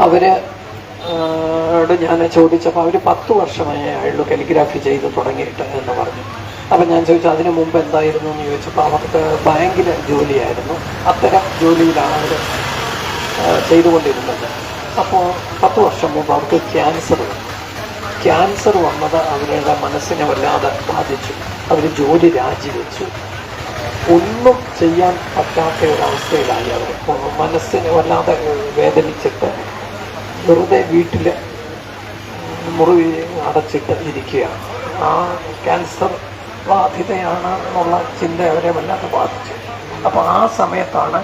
അവരോട് ഞാൻ ചോദിച്ചപ്പോൾ അവർ 10 വർഷമേ ആയുള്ളൂ കാലിഗ്രാഫി ചെയ്ത് തുടങ്ങിയിട്ട് എന്ന് പറഞ്ഞു. അപ്പം ഞാൻ ചോദിച്ചു അതിന് മുമ്പ് എന്തായിരുന്നു എന്ന് ചോദിച്ചപ്പോൾ അവർക്ക് ബാങ്കിൽ ജോലിയായിരുന്നു. അത്തരം ജോലിയിലാണ് അവർ ചെയ്തുകൊണ്ടിരുന്നത്. അപ്പോൾ 10 വർഷം മുമ്പ് അവർക്ക് ക്യാൻസർ വന്നത് അവരുടെ മനസ്സിനെ വല്ലാതെ ബാധിച്ചു. അവർ ജോലി രാജിവെച്ചു. ഒന്നും ചെയ്യാൻ പറ്റാത്ത ഒരവസ്ഥയിലായി അവർ. മനസ്സിനെ വല്ലാതെ വേദനിച്ചിട്ട് വെറുതെ വീട്ടിൽ മുറി അടച്ചിട്ട് ഇരിക്കുകയാണ്. ആ ക്യാൻസർ ബാധിതയാണ് എന്നുള്ള ചിന്ത അവരെ വല്ലാതെ ബാധിച്ചു. അപ്പോൾ ആ സമയത്താണ്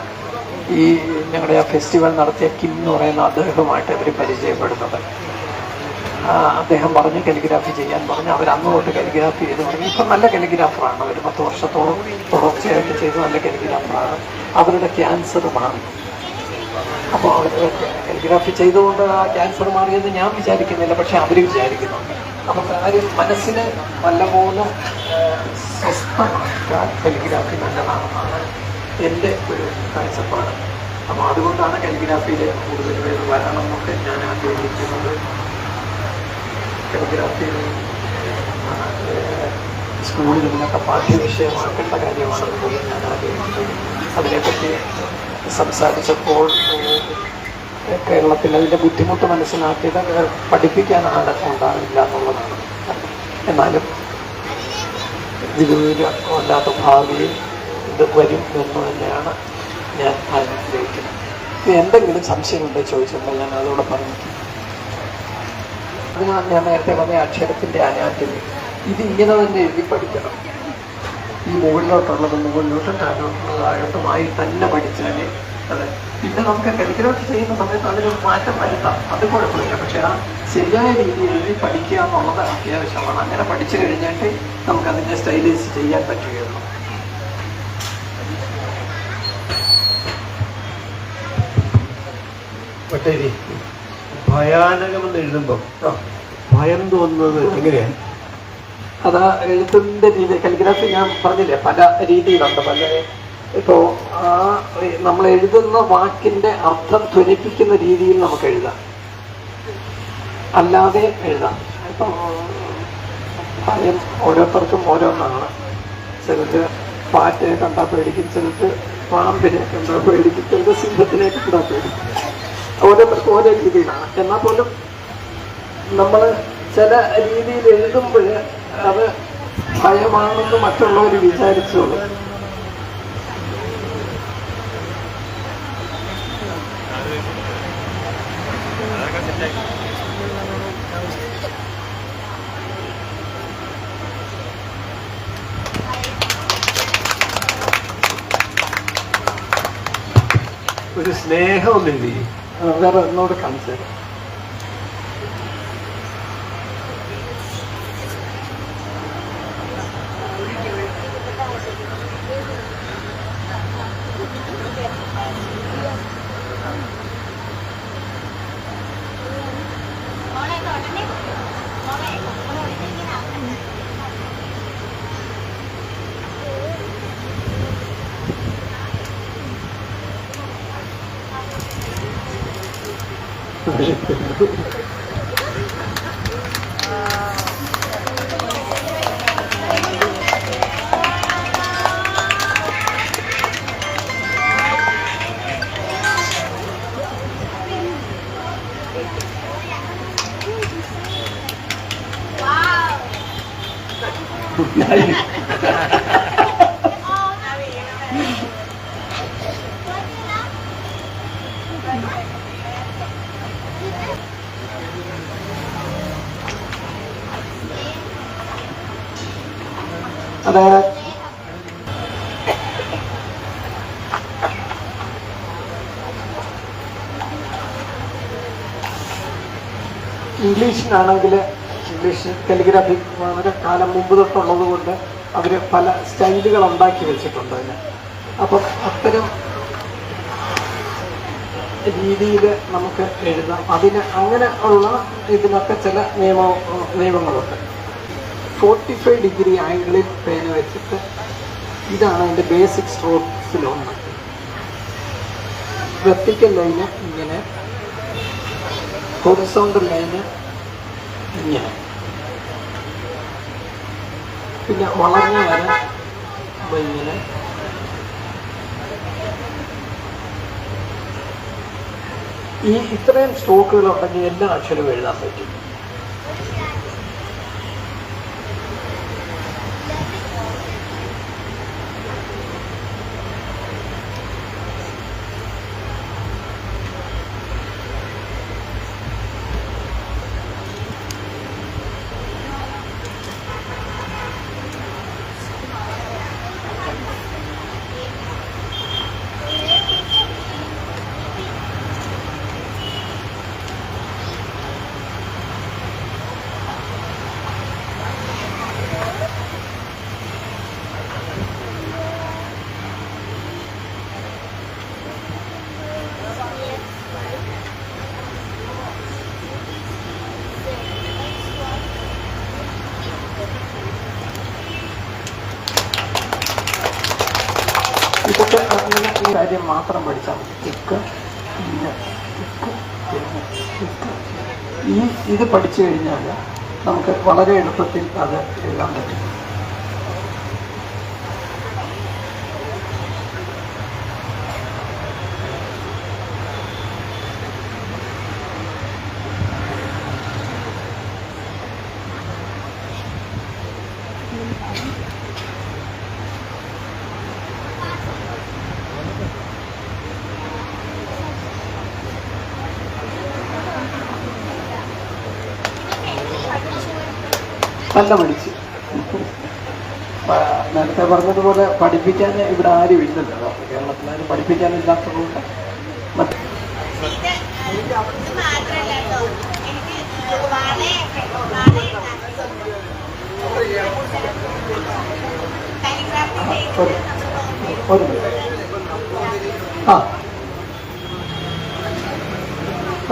ഈ ഞങ്ങളുടെ ആ ഫെസ്റ്റിവൽ നടത്തിയ കിം എന്ന് പറയുന്ന അദ്ദേഹവുമായിട്ട് അവർ പരിചയപ്പെടുന്നത്. അദ്ദേഹം പറഞ്ഞു കാലിഗ്രാഫി ചെയ്യാൻ പറഞ്ഞു. അവർ അന്ന് തൊട്ട് കാലിഗ്രാഫി ചെയ്ത് തുടങ്ങി. ഇപ്പം നല്ല കാലിഗ്രാഫറാണ്. അവർ 10 വർഷത്തോളം തുടർച്ചയായിട്ട് ചെയ്ത് നല്ല കാലിഗ്രാഫറാണ്. അവരുടെ ക്യാൻസർ മാറി. അപ്പോൾ അവർ കാലിഗ്രാഫി ചെയ്തുകൊണ്ട് ആ ക്യാൻസർ മാറിയെന്ന് ഞാൻ വിചാരിക്കുന്നില്ല, പക്ഷെ അവർ വിചാരിക്കുന്നുണ്ട്. അപ്പോൾ കാര്യം മനസ്സിന് നല്ലപോലെ സ്വസ്ഥമാക്കാൻ കാലിഗ്രാഫി നല്ലതാണെന്നാണ് എൻ്റെ ഒരു കാഴ്ചപ്പാട്. അപ്പോൾ അതുകൊണ്ടാണ് കാലിഗ്രാഫിയിലേക്ക് കൂടുതൽ പേര് വരണം എന്നൊക്കെ ഞാൻ ആഗ്രഹിക്കുന്നത്. കാലിഗ്രാഫി സ്കൂളിൽ നിന്നൊക്കെ പാഠ്യവിഷയമാക്കേണ്ട കാര്യമാണെന്ന് പോലും ഞാൻ ആഗ്രഹിക്കുന്നത്. അതിനെപ്പറ്റി സംസാരിച്ചപ്പോൾ കേരളത്തിൽ അതിൻ്റെ ബുദ്ധിമുട്ട് മനസ്സിലാക്കിയത് പഠിപ്പിക്കാൻ ആൾ ഉണ്ടാവില്ല എന്നുള്ളതാണ്. എന്നാലും ഇതിലൊരു ഭാവിയിൽ ഇത് വരും എന്ന് തന്നെയാണ് ഞാൻ ആഗ്രഹിക്കുന്നത്. എന്തെങ്കിലും സംശയമുണ്ടെങ്കിൽ ചോദിച്ചിട്ടുണ്ടെങ്കിൽ ഞാൻ അതോടെ പറഞ്ഞു. അതിനാൽ ഞാൻ നേരത്തെ പറഞ്ഞ അക്ഷരത്തിൻ്റെ അനാറ്റമി ഇത് ഇങ്ങനെ തന്നെ എഴുതി പഠിക്കണം. ഈ മുകളിലോട്ടുള്ളത് മുകളിലോട്ടും താഴോട്ടുമായി തന്നെ പഠിച്ചാൽ അതെ. പിന്നെ നമുക്ക് കാലിഗ്രാഫി ചെയ്യുന്ന സമയത്ത് അതിനൊരു മാറ്റം വരുത്താം, അത് കുഴപ്പമില്ല. പക്ഷെ ആ ശരിയായ രീതിയിൽ എഴുതി പഠിക്കുക എന്നുള്ളത് അത്യാവശ്യമാണ്. അങ്ങനെ പഠിച്ചു കഴിഞ്ഞിട്ട് നമുക്കതിനെ സ്റ്റൈലൈസ് ചെയ്യാൻ പറ്റുകയുള്ളൂ. പട്ടേരി, ഭയാനകമെന്ന് എഴുതുമ്പോൾ ഭയം തോന്നുന്നത് എങ്ങനെയാണ്? അതാ എഴുത്തിൻ്റെ രീതി. കാലിഗ്രാഫി ഞാൻ പറഞ്ഞില്ലേ പല രീതിയിലുണ്ട്. പല ഇപ്പോൾ നമ്മൾ എഴുതുന്ന വാക്കിൻ്റെ അർത്ഥം ധ്വനിപ്പിക്കുന്ന രീതിയിൽ നമുക്ക് എഴുതാം, അല്ലാതെ എഴുതാം. ഇപ്പം ഭയം ഓരോരുത്തർക്കും ഓരോന്നാണ്. ചിലർ പാറ്റയെ കണ്ടാൽ പേടിക്കും, ചിലർക്ക് പാമ്പിനെ കണ്ടാൽ പേടിക്കും, ചിലർ സിംഹത്തിനെ കണ്ടാൽ പേടിക്കും. ഓരോ രീതിയിലാണ്. എന്നാൽ പോലും നമ്മൾ ചില രീതിയിൽ എഴുതുമ്പോൾ അത് ഭയമാണെന്ന് മറ്റുള്ളവർ വിചാരിച്ചോളൂ. ഒരു സ്നേഹം ഒന്നില്ലേ? വേറെ ഒന്നോട് കാണിച്ചു തരാം. അതായത് ഇംഗ്ലീഷിനാണെങ്കിൽ ഇംഗ്ലീഷ് കാലിഗ്രാഫി വളരെ കാലം മുമ്പ് തൊട്ടുള്ളത് കൊണ്ട് അവർ പല സ്റ്റൈലുകൾ ഉണ്ടാക്കി വെച്ചിട്ടുണ്ട് അതിന്. അപ്പം അത്തരം രീതിയിൽ നമുക്ക് എഴുതാം. അതിന് അങ്ങനെ ഉള്ള ഇതിനൊക്കെ ചില നിയമങ്ങളുണ്ട്. 45 ഡിഗ്രി ആംഗിളിൽ പേന വെച്ചിട്ട് ഇതാണ് അതിൻ്റെ ബേസിക് സ്ട്രോക്സിലൊന്ന്. വെർട്ടിക്കൽ ലൈന് ഇങ്ങനെ, ഹൊറിസോണ്ടൽ ലൈന് ഇങ്ങനെ, പിന്നെ വളഞ്ഞ വര ഇങ്ങനെ. ഈ ഇത്രയും സ്ട്രോക്കുകൾ ഉണ്ടെങ്കിൽ എല്ലാ അക്ഷരവും എഴുതാൻ പറ്റും. ഇതൊക്കെ അങ്ങനെ ഈ കാര്യം മാത്രം പഠിച്ചാൽ മതി. ഇക്ക് ഇന്ന് ഇക്ക് ഇക്ക് ഇത് പഠിച്ചു കഴിഞ്ഞാൽ നമുക്ക് വളരെ എളുപ്പത്തിൽ അത് എഴുതാൻ പറ്റും. നല്ല പഠിച്ചു. നേരത്തെ പറഞ്ഞതുപോലെ പഠിപ്പിക്കാൻ ഇവിടെ ആരും ഇല്ലല്ലോ. കേരളത്തിലാരും പഠിപ്പിക്കാനില്ലാത്തതുകൊണ്ട്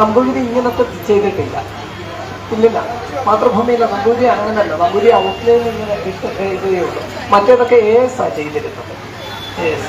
നമ്പൂതിരി ഇങ്ങനത്തെ ചെയ്തിട്ടില്ല. ഇല്ലില്ല, മാതൃഭൂമിയിലെ നമ്പൂതിരി അങ്ങനല്ല. നമ്പൂതിരി ഔട്ട്ലൈൻ ഇങ്ങനെ ഇട്ട് എഴുതുകയുള്ളൂ. മറ്റേതൊക്കെ AS ചെയ്തിരുന്നത്. AS